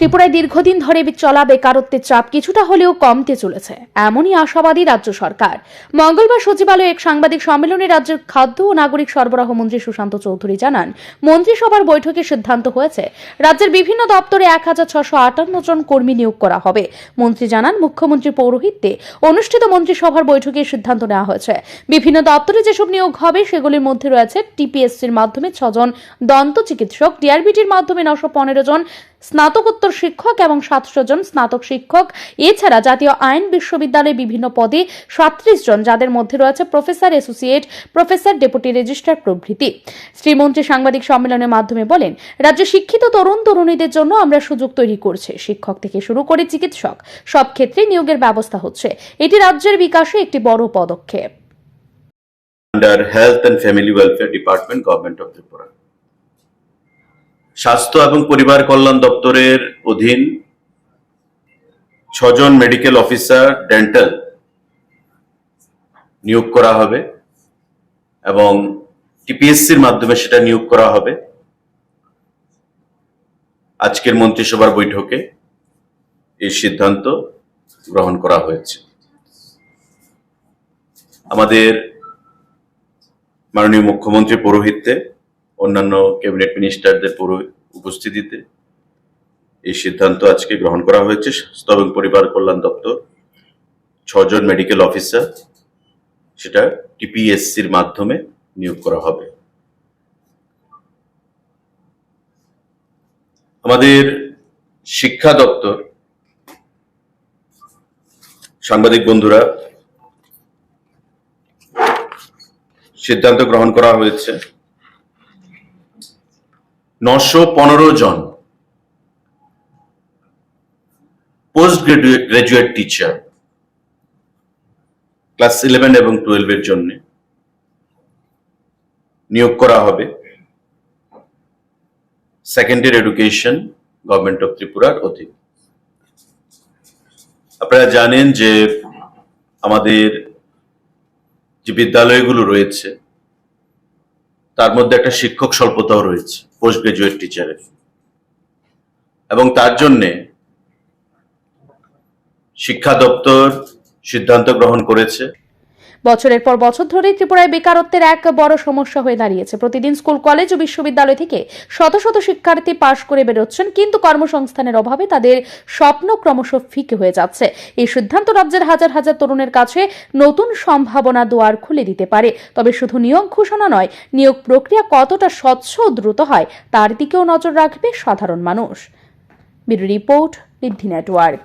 ত্রিপুরায় দীর্ঘদিন ধরে চলা বেকারত্বের চাপ কিছুটা হলেও কমতে চলেছে, এমনই আশাবাদী রাজ্য সরকার। মঙ্গলবার সচিবালয়ে এক সাংবাদিক সম্মেলনে রাজ্যের খাদ্য ও নাগরিক সরবরাহ মন্ত্রী সুশান্ত চৌধুরী জানান, মন্ত্রিসভার বৈঠকে সিদ্ধান্ত হয়েছে রাজ্যের বিভিন্ন দপ্তরে 1658 জন কর্মী নিয়োগ করা হবে। মন্ত্রী জানান, মুখ্যমন্ত্রীর পৌরোহিত্যে অনুষ্ঠিত মন্ত্রিসভার বৈঠকে সিদ্ধান্ত নেওয়া হয়েছে। বিভিন্ন দপ্তরে যেসব নিয়োগ হবে সেগুলির মধ্যে রয়েছে টিপিএসসির মাধ্যমে 6 জন দন্ত চিকিৎসক, ডিআরবিটির মাধ্যমে 915 জন স্নাতকোত্তর শিক্ষক এবং 700 জন স্নাতক শিক্ষক। এছাড়া জাতীয় আইন বিশ্ববিদ্যালয়ে বিভিন্ন পদে 37 জন, যাদের মধ্যে রয়েছে professor, associate professor, deputy registrar প্রভৃতি। শ্রীমন্ত্রী সাংবাদিক সম্মেলনের মাধ্যমে বলেন, রাজ্যে শিক্ষিত তরুণ তরুণীদের জন্য আমরা সুযোগ তৈরি করছি। শিক্ষক থেকে শুরু করে চিকিৎসক সব ক্ষেত্রে নিয়োগের ব্যবস্থা হচ্ছে। এটি রাজ্যের বিকাশে একটি বড় পদক্ষেপ। Under Health and Family Welfare Department, Government of Tripura. স্বাস্থ্য এবং পরিবার কল্যাণ দপ্তরের অধীন 6 জন মেডিকেল অফিসার ডেন্টাল নিয়োগ করা হবে এবং টিপিএসসির মাধ্যমে সেটা নিয়োগ করা হবে। আজকের মন্ত্রিসভার বৈঠকে এই সিদ্ধান্ত গ্রহণ করা হয়েছে। আমাদের মাননীয় মুখ্যমন্ত্রীর পৌরোহিত্যে, অন্যান্য ক্যাবিনেট মিনিস্টারদের উপস্থিতিতে এই সিদ্ধান্ত আজকে গ্রহণ করা হয়েছে। স্বাস্থ্য এবং পরিবার কল্যাণ দপ্তর 6 জন মেডিকেল অফিসার, সেটা টিপিএসসির মাধ্যমে নিয়োগ করা হবে। আমাদের শিক্ষা দপ্তর, সাংবাদিক বন্ধুরা, সিদ্ধান্ত গ্রহণ করা হয়েছে 915 জন পোস্ট গ্রাজুয়েট টিচার ক্লাস 11 এবং 12 এর জন্য নিয়োগ করা হবে। সেকেন্ডারি এডুকেশন গভর্নমেন্ট অফ ত্রিপুরার অধীন। আপনারা জানেন যে আমাদের যে বিদ্যালয়গুলো রয়েছে তার মধ্যে একটা শিক্ষক স্বল্পতাও রয়েছে পোস্ট গ্রাজুয়েট টিচারের, এবং তার জন্যে শিক্ষা দপ্তর সিদ্ধান্ত গ্রহণ করেছে। বছরের পর বছর ধরে ত্রিপুরায় বেকারত্বের এক বড় সমস্যা হয়ে দাঁড়িয়েছে। প্রতিদিন স্কুল, কলেজ ও বিশ্ববিদ্যালয় থেকে শত শত শিক্ষার্থী পাশ করে বেরোচ্ছেন, কিন্তু কর্মসংস্থানের অভাবে তাদের স্বপ্ন ক্রমশ ফিকে হয়ে যাচ্ছে। এই সিদ্ধান্ত রাজ্যের হাজার হাজার তরুণের কাছে নতুন সম্ভাবনা দুয়ার খুলে দিতে পারে। তবে শুধু নিয়োগ ঘোষণা নয়, নিয়োগ প্রক্রিয়া কতটা স্বচ্ছ ও দ্রুত হয় তার দিকেও নজর রাখবে সাধারণ মানুষ। ব্যুরো রিপোর্ট, ঋদ্ধি নেটওয়ার্ক।